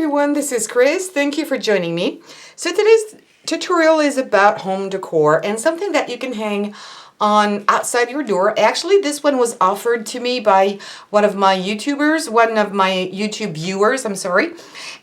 everyone, this is Chris. Thank you for joining me. So today's tutorial is about home decor and something that you can hang on outside your door. Actually, this one was offered to me by one of my YouTubers, one of my YouTube viewers, I'm sorry.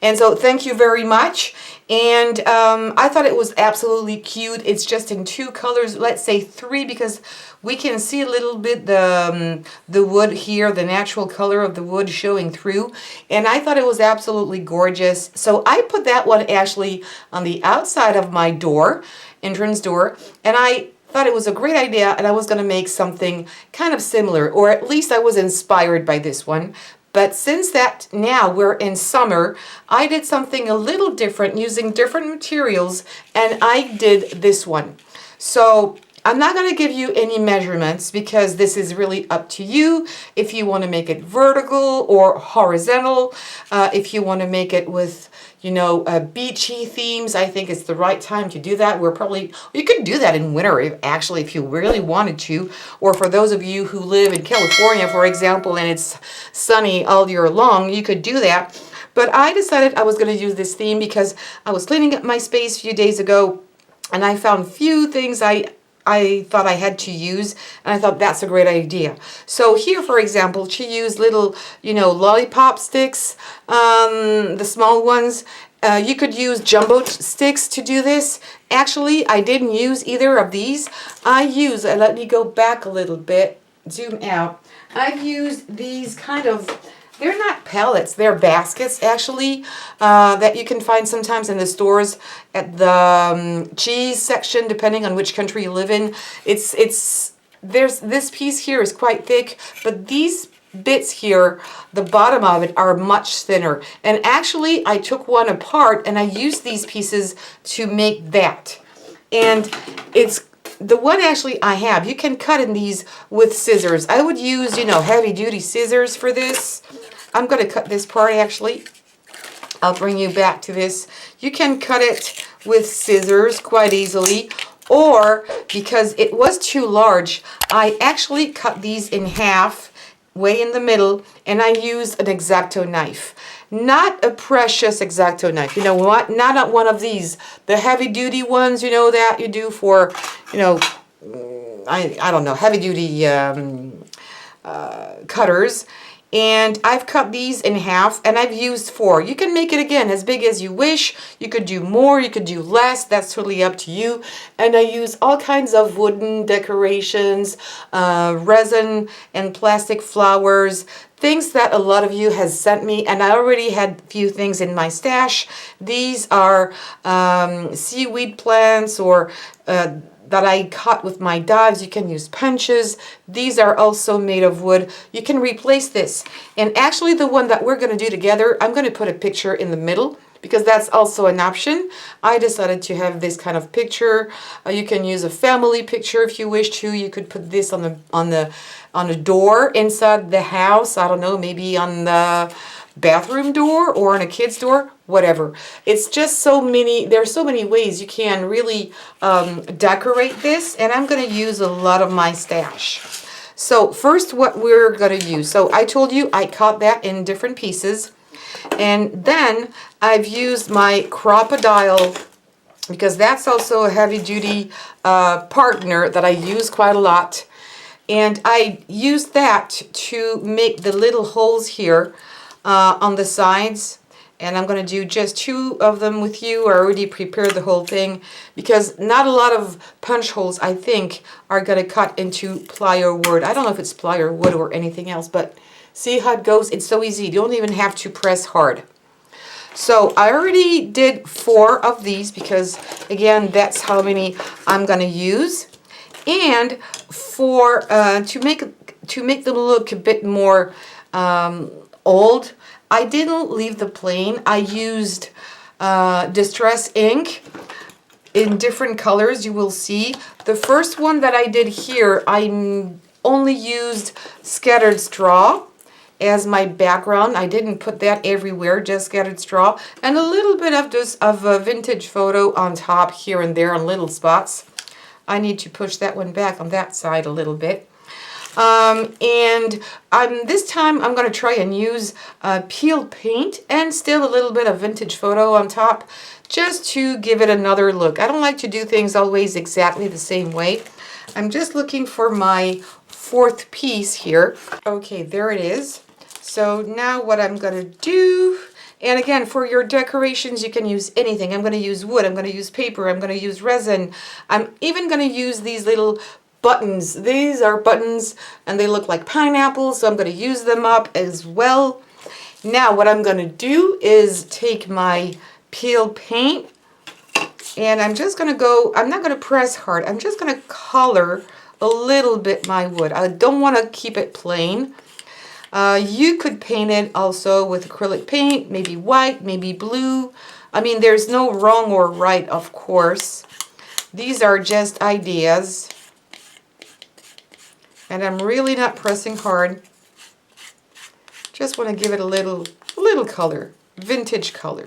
And so thank you very much. And I thought it was absolutely cute. It's just in two colors, let's say three, because we can see a little bit the wood here, the natural color of the wood showing through. And I thought it was absolutely gorgeous. So I put that one actually on the outside of my door, entrance door, and I thought it was a great idea, and I was going to make something kind of similar, or at least I was inspired by this one. But since that now we're in summer, I did something a little different using different materials, and I did this one. So I'm not going to give you any measurements because this is really up to you. If you want to make it vertical or horizontal, if you want to make it with, you know, beachy themes, I think it's the right time to do that. You could do that in winter if you really wanted to, or for those of you who live in California, for example, and it's sunny all year long, you could do that. But I decided I was going to use this theme because I was cleaning up my space a few days ago, and I found few things I thought I had to use, and I thought that's a great idea. So here, for example, to use little, you know, lollipop sticks, the small ones. You could use jumbo sticks to do this. Actually, I didn't use either of these. Let me go back a little bit, zoom out. I've used these kind of, they're not pallets, they're baskets actually, that you can find sometimes in the stores at the cheese section, depending on which country you live in. There's this piece here is quite thick, but these bits here, the bottom of it, are much thinner. And actually, I took one apart and I used these pieces to make that. And it's the one actually I have. You can cut in these with scissors. I would use, you know, heavy duty scissors for this. I'm going to cut this part actually. I'll bring you back to this. You can cut it with scissors quite easily, or because it was too large, I actually cut these in half, way in the middle, and I used an X-Acto knife. Not a precious X-Acto knife. You know what? Not one of these. The heavy duty ones, you know, that you do for, you know, I don't know, heavy duty cutters. And I've cut these in half, and I've used 4. You can make it again as big as you wish. You could do more, you could do less. That's totally up to you. And I use all kinds of wooden decorations, resin and plastic flowers, things that a lot of you has sent me, and I already had a few things in my stash. These are seaweed plants, or that I cut with my dives. You can use punches. These are also made of wood. You can replace this. And actually the one that we're going to do together, I'm going to put a picture in the middle because that's also an option. I decided to have this kind of picture. You can use a family picture if you wish to. You could put this on a door inside the house. I don't know, maybe on the bathroom door or on a kid's door, whatever. It's just so many, there's so many ways you can really decorate this, and I'm going to use a lot of my stash. So first what we're going to use, so I told you I cut that in different pieces, and then I've used my crocodile, because that's also a heavy duty partner that I use quite a lot, and I used that to make the little holes here on the sides, and I'm going to do just 2 of them with you. I already prepared the whole thing because not a lot of punch holes, I think, are going to cut into plywood. I don't know if it's plywood or anything else, but see how it goes? It's so easy. You don't even have to press hard. So I already did 4 of these because, again, that's how many I'm going to use. And for to make them look a bit more old, I didn't leave the plain. I used distress ink in different colors. You will see the first one that I did here, I only used scattered straw as my background. I didn't put that everywhere, just scattered straw, and a little bit of a vintage photo on top here and there on little spots. I need to push that one back on that side a little bit. And this time I'm going to try and use peel paint and still a little bit of vintage photo on top, just to give it another look. I don't like to do things always exactly the same way. I'm just looking for my fourth piece here. Okay, there it is. So now what I'm going to do, and again, for your decorations, you can use anything. I'm going to use wood, I'm going to use paper, I'm going to use resin. I'm even going to use these little buttons. These are buttons and they look like pineapples, so I'm going to use them up as well. Now what I'm going to do is take my peel paint and I'm just going to go, I'm not going to press hard, I'm just going to color a little bit my wood. I don't want to keep it plain. You could paint it also with acrylic paint, maybe white, maybe blue. I mean, there's no wrong or right, of course. These are just ideas. And I'm really not pressing hard. Just want to give it a little color, vintage color.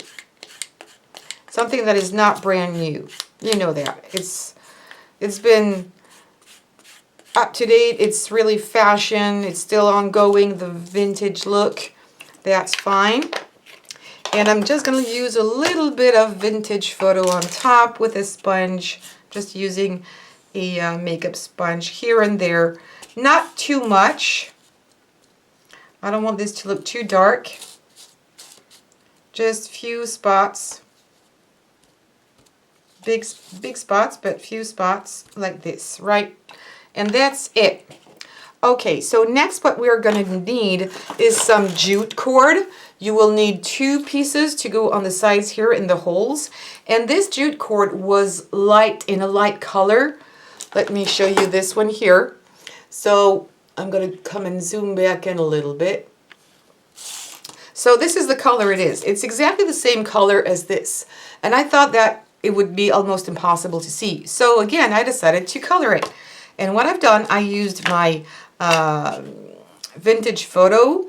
Something that is not brand new. You know that. It's been up to date. It's really fashion. It's still ongoing, the vintage look. That's fine. And I'm just going to use a little bit of vintage photo on top with a sponge. Just using a makeup sponge here and there. Not too much. I don't want this to look too dark. Just few spots. Big spots, but few spots like this, right? And that's it. Okay, so next what we're going to need is some jute cord. You will need 2 pieces to go on the sides here in the holes. And this jute cord was in a light color. Let me show you this one here. So I'm going to come and zoom back in a little bit. So this is the color it is. It's exactly the same color as this. And I thought that it would be almost impossible to see. So again, I decided to color it. And what I've done, I used my vintage photo,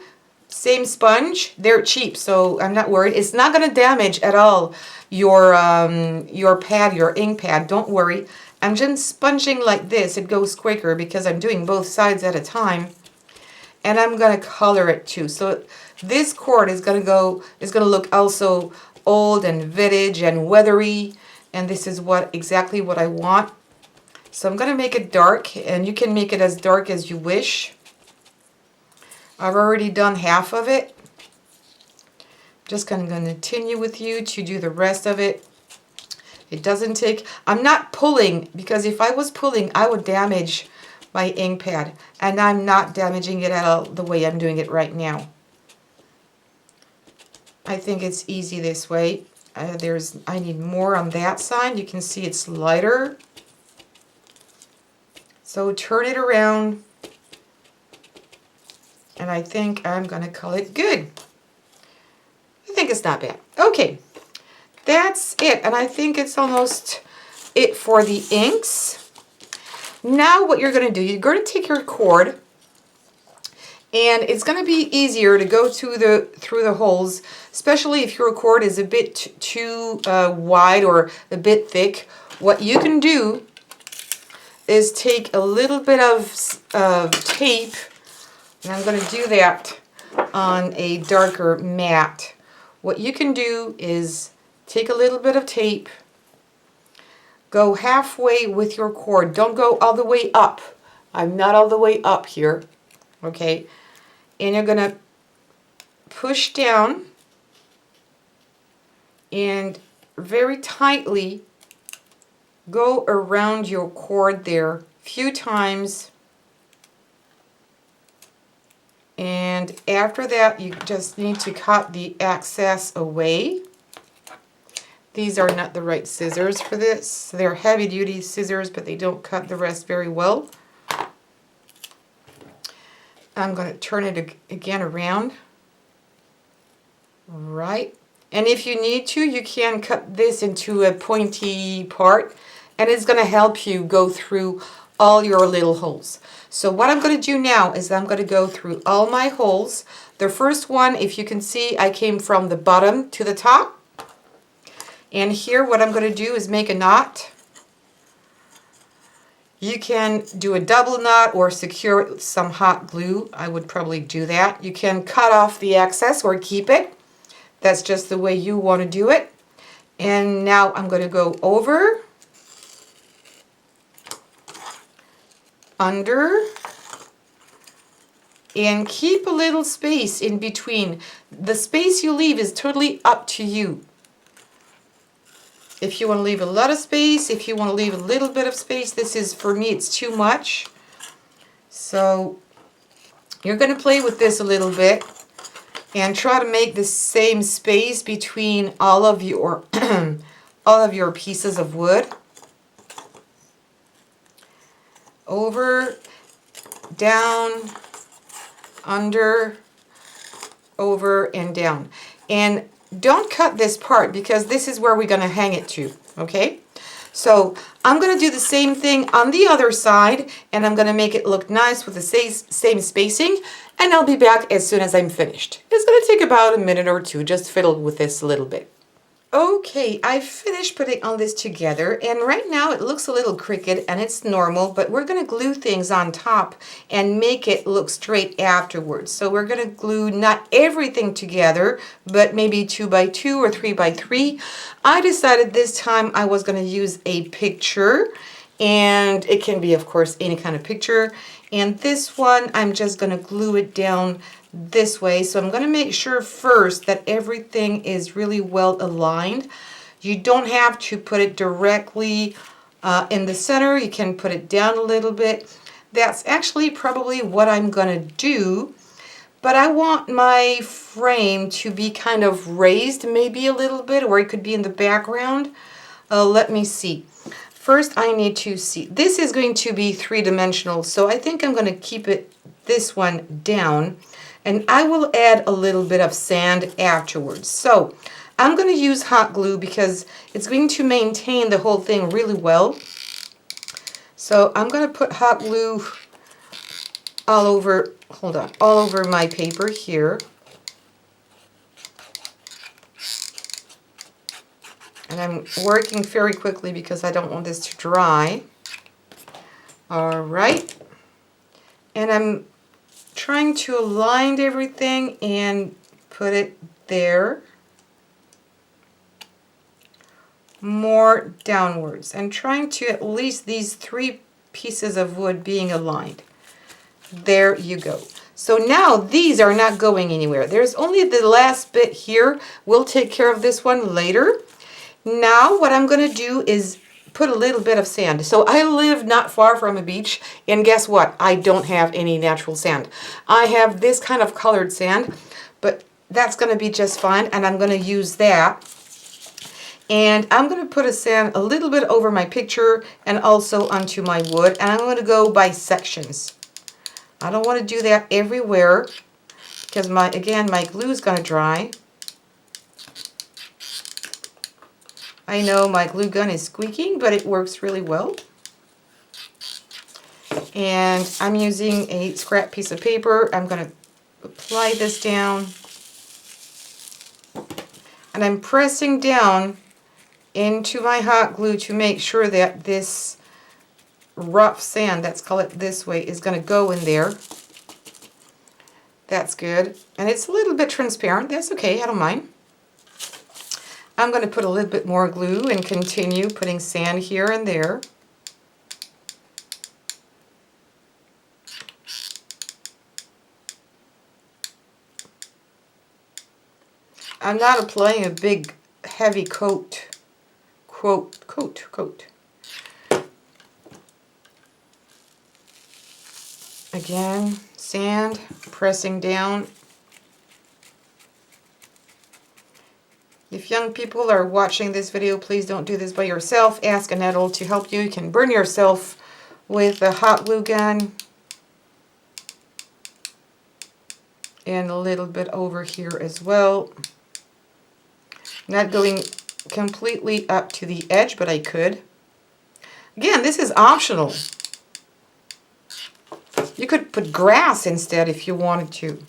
same sponge. They're cheap, so I'm not worried. It's not going to damage at all your pad, your ink pad. Don't worry. I'm just sponging like this. It goes quicker because I'm doing both sides at a time. And I'm going to color it too. So this cord is going to look also old and vintage and weathery. And this is exactly what I want. So I'm going to make it dark, and you can make it as dark as you wish. I've already done half of it. Just going to continue with you to do the rest of it. It doesn't take, I'm not pulling, because if I was pulling, I would damage my ink pad. And I'm not damaging it at all the way I'm doing it right now. I think it's easy this way. I need more on that side. You can see it's lighter. So turn it around. And I think I'm going to call it good. I think it's not bad. Okay. That's it. And I think it's almost it for the inks. Now what you're going to do, you're going to take your cord, and it's going to be easier to go through the holes, especially if your cord is a bit too wide or a bit thick. What you can do is take a little bit of tape, and I'm going to do that on a darker mat. What you can do is take a little bit of tape, go halfway with your cord. Don't go all the way up. I'm not all the way up here, okay? And you're going to push down and very tightly go around your cord there a few times. And after that, you just need to cut the excess away. These are not the right scissors for this. They're heavy-duty scissors, but they don't cut the rest very well. I'm going to turn it again around. Right. And if you need to, you can cut this into a pointy part, and it's going to help you go through all your little holes. So what I'm going to do now is I'm going to go through all my holes. The first one, if you can see, I came from the bottom to the top. And here what I'm going to do is make a knot. You can do a double knot or secure it with some hot glue. I would probably do that. You can cut off the excess or keep it. That's just the way you want to do it. And now I'm going to go over, under, and keep a little space in between. The space you leave is totally up to you. If you want to leave a lot of space, if you want to leave a little bit of space, this is, for me, it's too much. So you're going to play with this a little bit and try to make the same space between all of your all of your pieces of wood. Over, down, under, over, and down. And don't cut this part because this is where we're going to hang it to, okay? So I'm going to do the same thing on the other side, and I'm going to make it look nice with the same spacing, and I'll be back as soon as I'm finished. It's going to take about a minute or two, just fiddle with this a little bit. Okay, I finished putting all this together, and right now it looks a little crooked, and it's normal, but we're going to glue things on top and make it look straight afterwards. So we're going to glue not everything together, but maybe 2 by 2 or 3 by 3. I decided this time I was going to use a picture, and it can be, of course, any kind of picture. And this one, I'm just going to glue it down this way. So I'm going to make sure first that everything is really well aligned. You don't have to put it directly in the center. You can put it down a little bit. That's actually probably what I'm going to do. But I want my frame to be kind of raised maybe a little bit, or it could be in the background. Let me see. First I need to see. This is going to be three-dimensional, so I think I'm going to keep it this one down. And I will add a little bit of sand afterwards. So I'm going to use hot glue because it's going to maintain the whole thing really well. So I'm going to put hot glue all over, hold on, all over my paper here. And I'm working very quickly because I don't want this to dry. All right. And I'm trying to align everything and put it there, more downwards, and trying to at least these 3 pieces of wood being aligned. There you go. So now these are not going anywhere. There's only the last bit here. We'll take care of this one later. Now what I'm going to do is put a little bit of sand. So I live not far from a beach, and guess what? I don't have any natural sand. I have this kind of colored sand, but that's going to be just fine, and I'm going to use that. And I'm going to put a sand a little bit over my picture and also onto my wood, and I'm going to go by sections. I don't want to do that everywhere because my glue is going to dry. I know my glue gun is squeaking, but it works really well. And I'm using a scrap piece of paper. I'm going to apply this down. And I'm pressing down into my hot glue to make sure that this rough sand, let's call it this way, is going to go in there. That's good. And it's a little bit transparent. That's okay. I don't mind. I'm going to put a little bit more glue and continue putting sand here and there. I'm not applying a big heavy coat. Again, sand, pressing down. If young people are watching this video, please don't do this by yourself. Ask an adult to help you. You can burn yourself with a hot glue gun. And a little bit over here as well. Not going completely up to the edge, but I could. Again, this is optional. You could put grass instead if you wanted to.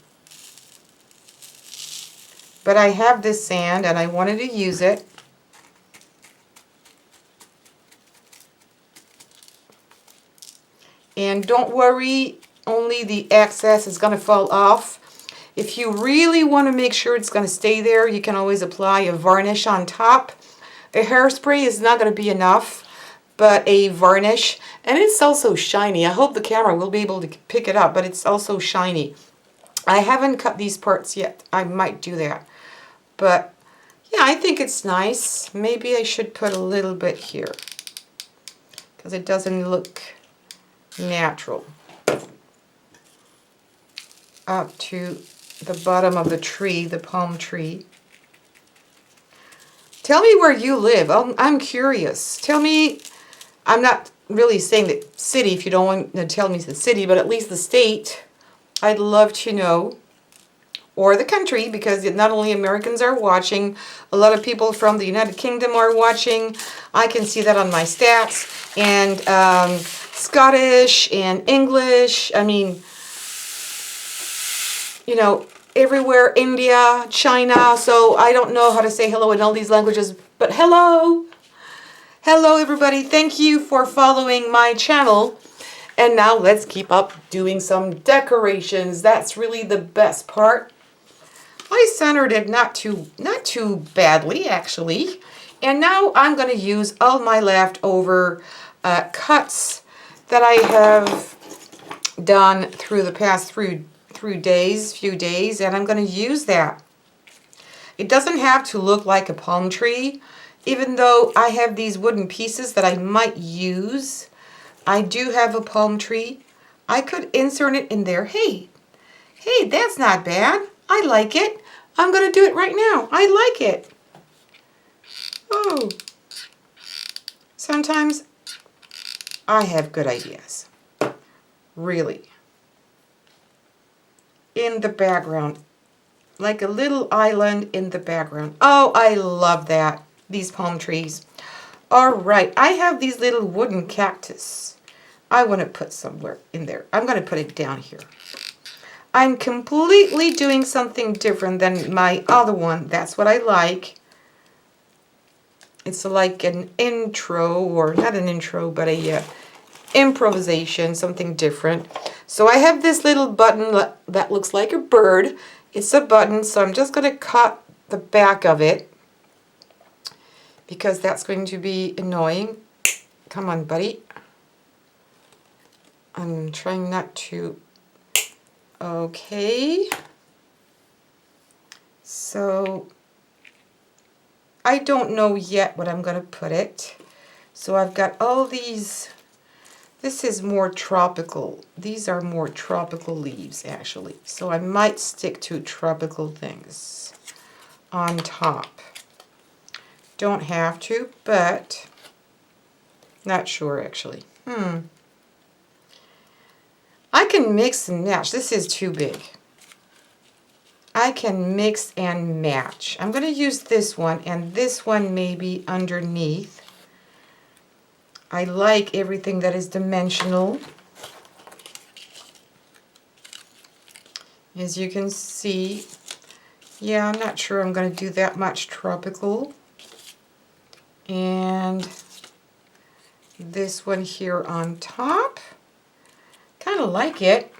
But I have this sand and I wanted to use it. And don't worry, only the excess is going to fall off. If you really want to make sure it's going to stay there, you can always apply a varnish on top. A hairspray is not going to be enough, but a varnish. And it's also shiny. I hope the camera will be able to pick it up, but it's also shiny. I haven't cut these parts yet. I might do that. But yeah, I think it's nice. Maybe I should put a little bit here because it doesn't look natural. Up to the bottom of the tree, the palm tree. Tell me where you live. I'm curious. Tell me, I'm not really saying the city if you don't want to tell me the city, but at least the state. I'd love to know. Or the country, because not only Americans are watching, a lot of people from the United Kingdom are watching. I can see that on my stats. And Scottish and English. I mean, you know, everywhere, India, China. So I don't know how to say hello in all these languages, but hello. Hello, everybody. Thank you for following my channel. And now let's keep up doing some decorations. That's really the best part. I centered it not too badly, actually. And now I'm going to use all my leftover cuts that I have done through the past few days, and I'm going to use that. It doesn't have to look like a palm tree, even though I have these wooden pieces that I might use. I do have a palm tree. I could insert it in there. Hey, that's not bad. I like it. I'm going to do it right now. I like it. Oh, sometimes I have good ideas. Really. In the background. Like a little island in the background. Oh, I love that. These palm trees. All right. I have these little wooden cactus. I want to put somewhere in there. I'm going to put it down here. I'm completely doing something different than my other one. That's what I like. It's like an intro, or not an intro, but a improvisation, something different. So I have this little button that looks like a bird. It's a button, so I'm just going to cut the back of it because that's going to be annoying. Come on, buddy. I'm trying not to. Okay. So I don't know yet what I'm going to put it. So I've got all these. This is more tropical. These are more tropical leaves, actually. So I might stick to tropical things on top. Don't have to, but not sure, actually. I can mix and match. This is too big. I can mix and match. I'm going to use this one and this one maybe underneath. I like everything that is dimensional. As you can see, yeah, I'm not sure I'm going to do that much tropical. And this one here on top. Kind of like it.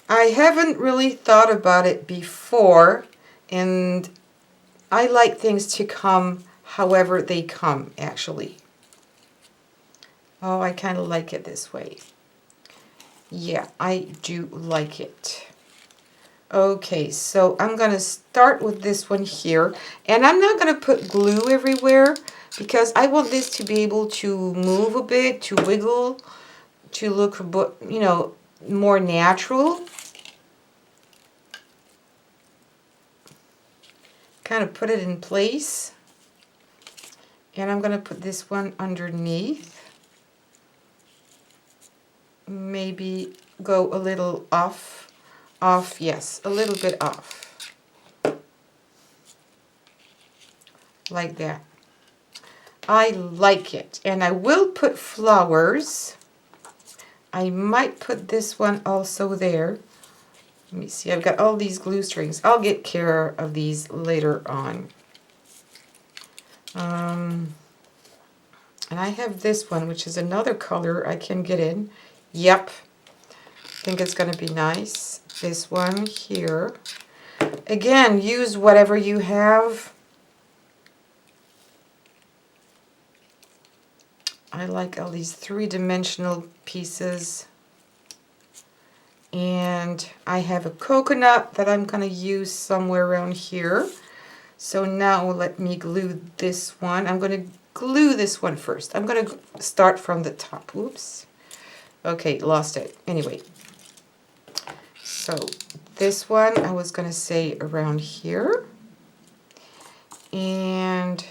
I haven't really thought about it before, and I like things to come however they come, actually. Oh, I kind of like it this way. Yeah, I do like it. Okay, so I'm going to start with this one here, and I'm not going to put glue everywhere because I want this to be able to move a bit, to wiggle, to look, you know, more natural. Kind of put it in place. And I'm going to put this one underneath. Maybe go a little off, yes, a little bit off. Like that. I like it. And I will put flowers. I might put this one also there. Let me see, I've got all these glue strings. I'll get care of these later on. And I have this one, which is another color I can get in. Yep, I think it's going to be nice. This one here. Again, use whatever you have. I like all these three-dimensional pieces. And I have a coconut that I'm going to use somewhere around here. So now let me glue this one. I'm going to glue this one first. I'm going to start from the top. Oops. Okay, lost it. Anyway. So this one I was going to say around here. And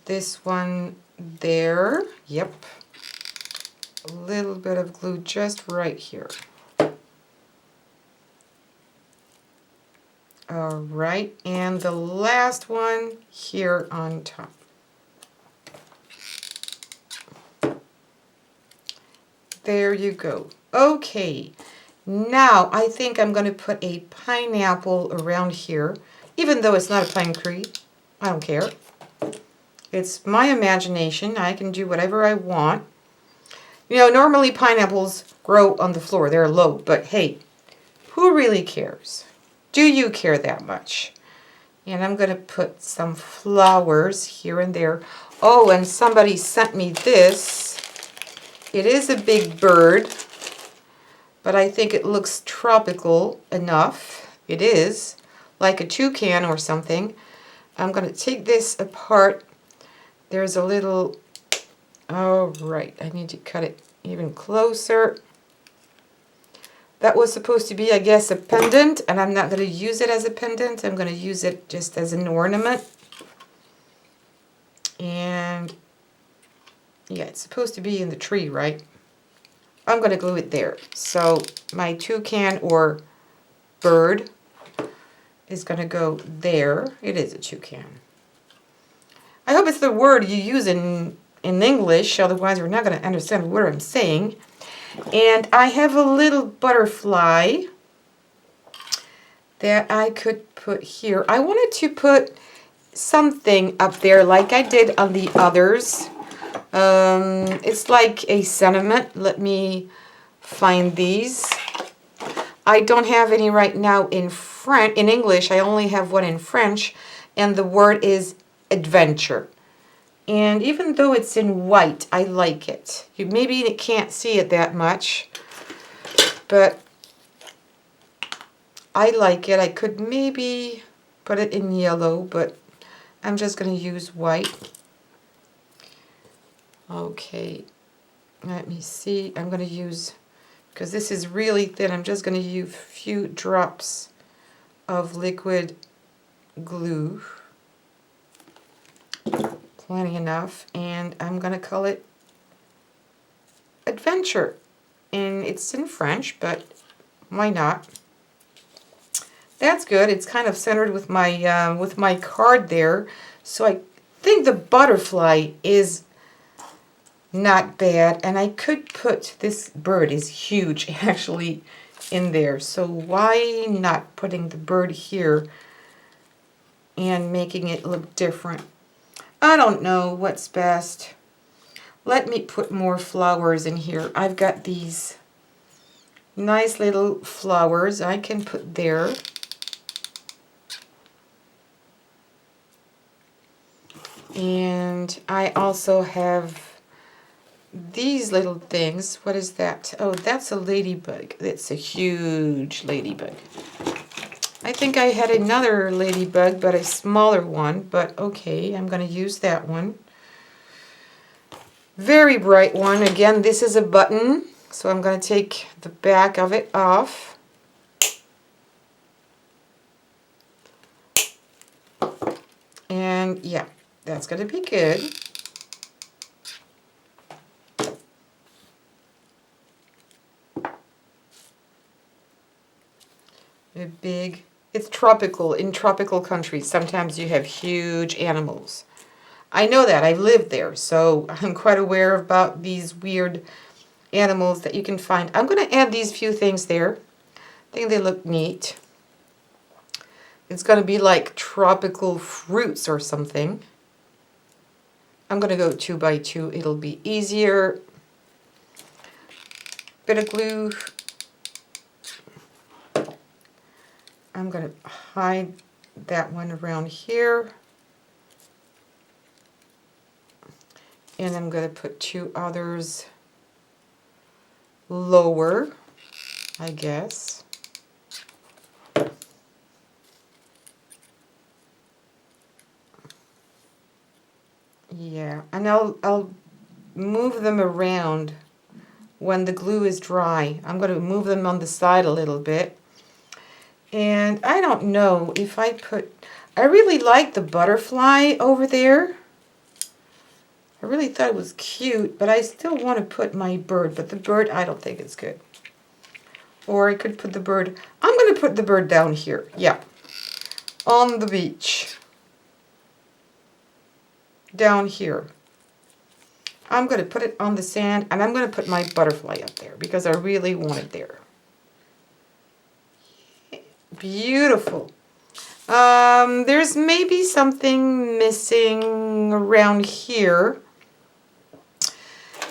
this one there. Yep. A little bit of glue just right here. All right, and the last one here on top. There you go. Okay, now I think I'm going to put a pineapple around here, even though it's not a pine tree. I don't care. It's my imagination. I can do whatever I want. You know, normally pineapples grow on the floor. They're low, but hey, who really cares? Do you care that much? And I'm going to put some flowers here and there. Oh, and somebody sent me this. It is a big bird, but I think it looks tropical enough. It is, like a toucan or something. I'm going to take this apart. There's a little... Oh, right. I need to cut it even closer. That was supposed to be, I guess, a pendant, and I'm not going to use it as a pendant. I'm going to use it just as an ornament. And, yeah, it's supposed to be in the tree, right? I'm going to glue it there. So my toucan or bird is going to go there. It is a toucan. I hope it's the word you use in English, otherwise you're not going to understand what I'm saying. And I have a little butterfly that I could put here. I wanted to put something up there like I did on the others. It's like a sentiment. Let me find these. I don't have any right now in in English. I only have one in French, and the word is adventure. And even though it's in white, I like it. Maybe you can't see it that much, but I like it. I could maybe put it in yellow, but I'm just going to use white. Okay, let me see. I'm going to use, because this is really thin, I'm just going to use a few drops of liquid glue. Plenty enough, and I'm going to call it Adventure. And it's in French, but why not? That's good. It's kind of centered with my card there. So I think the butterfly is not bad, and I could put, this bird is huge actually in there. So why not putting the bird here and making it look different? I don't know what's best. Let me put more flowers in here. I've got these nice little flowers I can put there. And I also have these little things. What is that? Oh, that's a ladybug. It's a huge ladybug. I think I had another ladybug, but a smaller one, but okay, I'm going to use that one. Very bright one. Again, this is a button, so I'm going to take the back of it off. And yeah, that's going to be good. A big... It's tropical. In tropical countries, sometimes you have huge animals. I know that. I've lived there, so I'm quite aware about these weird animals that you can find. I'm going to add these few things there. I think they look neat. It's going to be like tropical fruits or something. I'm going to go 2 by 2. It'll be easier. bit of glue. I'm going to hide that one around here. And I'm going to put 2 others lower, I guess. Yeah, and I'll move them around when the glue is dry. I'm going to move them on the side a little bit. And I don't know if I really like the butterfly over there. I really thought it was cute, but I still want to put my bird, but the bird I don't think is good. Or I could put the bird, I'm going to put the bird down here, yeah, on the beach. Down here. I'm going to put it on the sand, and I'm going to put my butterfly up there because I really want it there. Beautiful. There's maybe something missing around here.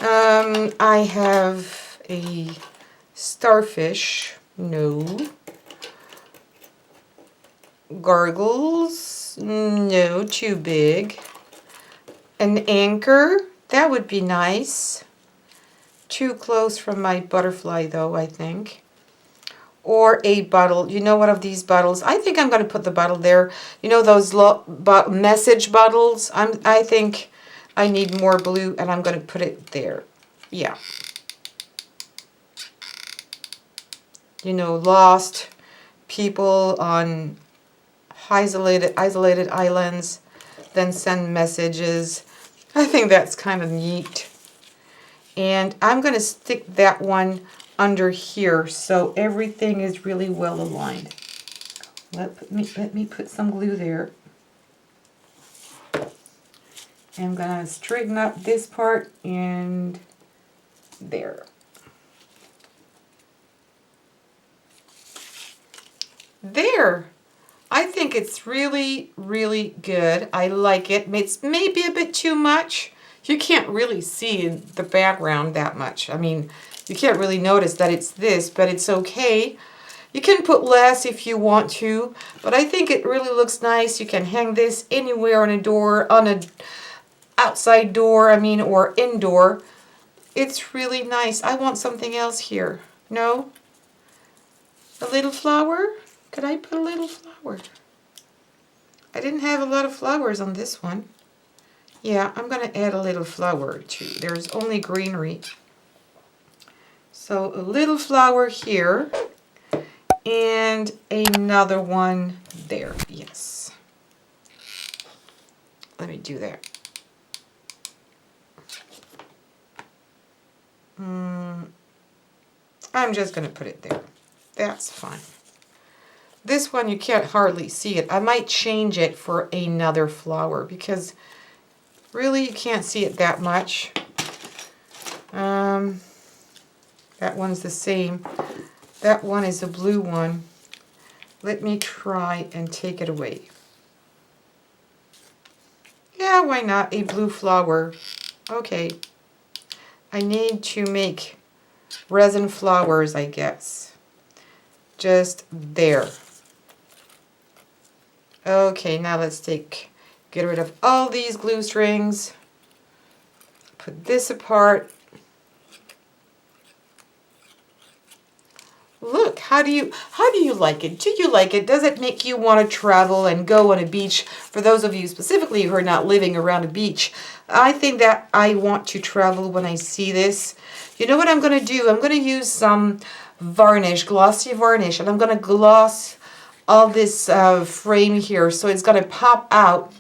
I have a starfish. No. Gargles. No, too big. An anchor. That would be nice. Too close from my butterfly though, I think. Or a bottle. You know what, of these bottles? I think I'm going to put the bottle there. You know those message bottles? I think I need more blue, and I'm going to put it there. Yeah. You know, lost people on isolated islands, then send messages. I think that's kind of neat. And I'm going to stick that one under here so everything is really well aligned. Let me put some glue there. I'm going to straighten up this part and there. There. I think it's really, really good. I like it. It's maybe a bit too much. You can't really see the background that much. I mean, you can't really notice that it's this, but it's okay. You can put less if you want to, but I think it really looks nice. You can hang this anywhere on a door, on a outside door, I mean, or indoor. It's really nice. I want something else here. No? A little flower? Could I put a little flower? I didn't have a lot of flowers on this one. Yeah, I'm going to add a little flower too. There's only greenery. So a little flower here. And another one there. Yes. Let me do that. I'm just going to put it there. That's fine. This one you can't hardly see it. I might change it for another flower because really you can't see it that much. That one's the same. That one is a blue one. Let me try and take it away. Yeah, why not? A blue flower. Okay. I need to make resin flowers, I guess. Just there. Okay, now let's get rid of all these glue strings. Put this apart. Look, how do you like it? Do you like it? Does it make you want to travel and go on a beach? For those of you specifically who are not living around a beach, I think that I want to travel when I see this. You know what I'm going to do? I'm going to use some varnish, glossy varnish, and I'm going to gloss all this frame here so it's going to pop out.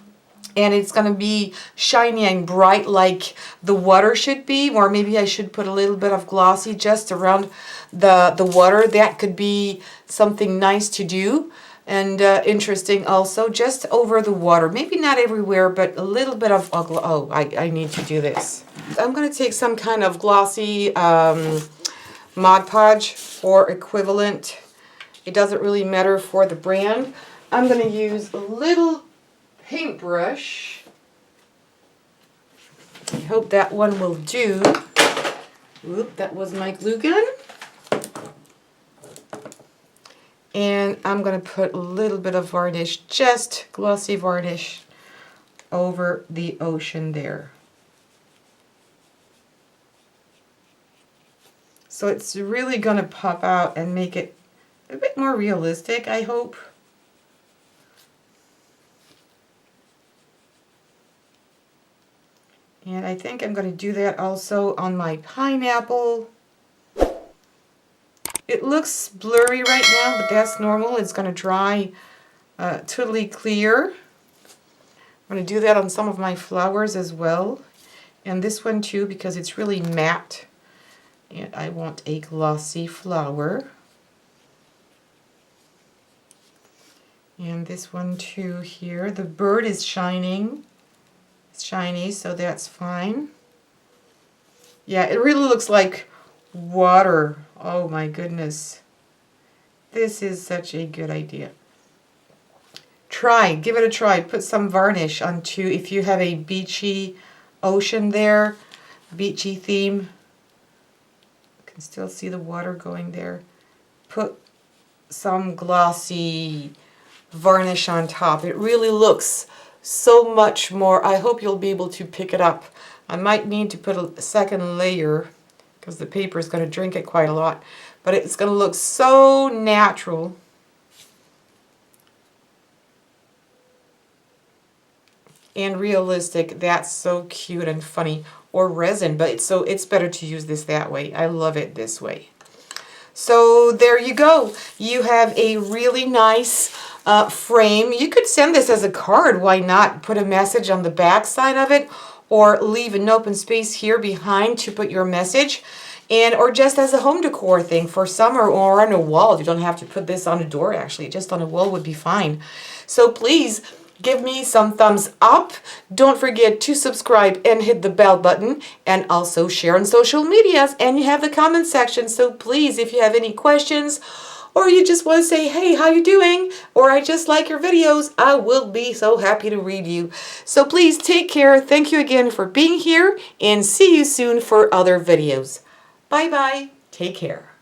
And it's going to be shiny and bright like the water should be. Or maybe I should put a little bit of glossy just around the water. That could be something nice to do. And interesting also, just over the water. Maybe not everywhere, but a little bit of... Oh, I need to do this. I'm going to take some kind of glossy Mod Podge or equivalent. It doesn't really matter for the brand. I'm going to use a little paintbrush. I hope that one will do. Oop, that was my glue gun. And I'm going to put a little bit of varnish, just glossy varnish, over the ocean there. So it's really going to pop out and make it a bit more realistic, I hope. And I think I'm going to do that also on my pineapple. It looks blurry right now, but that's normal. It's going to dry totally clear. I'm going to do that on some of my flowers as well. And this one too, because it's really matte. And I want a glossy flower. And this one too here. The bird is shining. It's shiny, so that's fine. Yeah, it really looks like water. Oh my goodness. This is such a good idea. Give it a try. Put some varnish onto, if you have a beachy ocean there, beachy theme. You can still see the water going there. Put some glossy varnish on top. It really looks so much more. I hope you'll be able to pick it up. I might need to put a second layer because the paper is going to drink it quite a lot. But it's going to look so natural. And realistic. That's so cute and funny. Or resin, but it's better to use this that way. I love it this way. So there you go. You have a really nice frame. You could send this as a card. Why not? Put a message on the back side of it, or leave an open space here behind to put your message, or just as a home decor thing for summer or on a wall. You don't have to put this on a door, actually. Just on a wall would be fine. So please give me some thumbs up. Don't forget to subscribe and hit the bell button, and also share on social medias, and you have the comment section. So please, if you have any questions, or you just want to say, hey, how you doing? Or I just like your videos, I will be so happy to read you. So please take care. Thank you again for being here, and see you soon for other videos. Bye bye. Take care.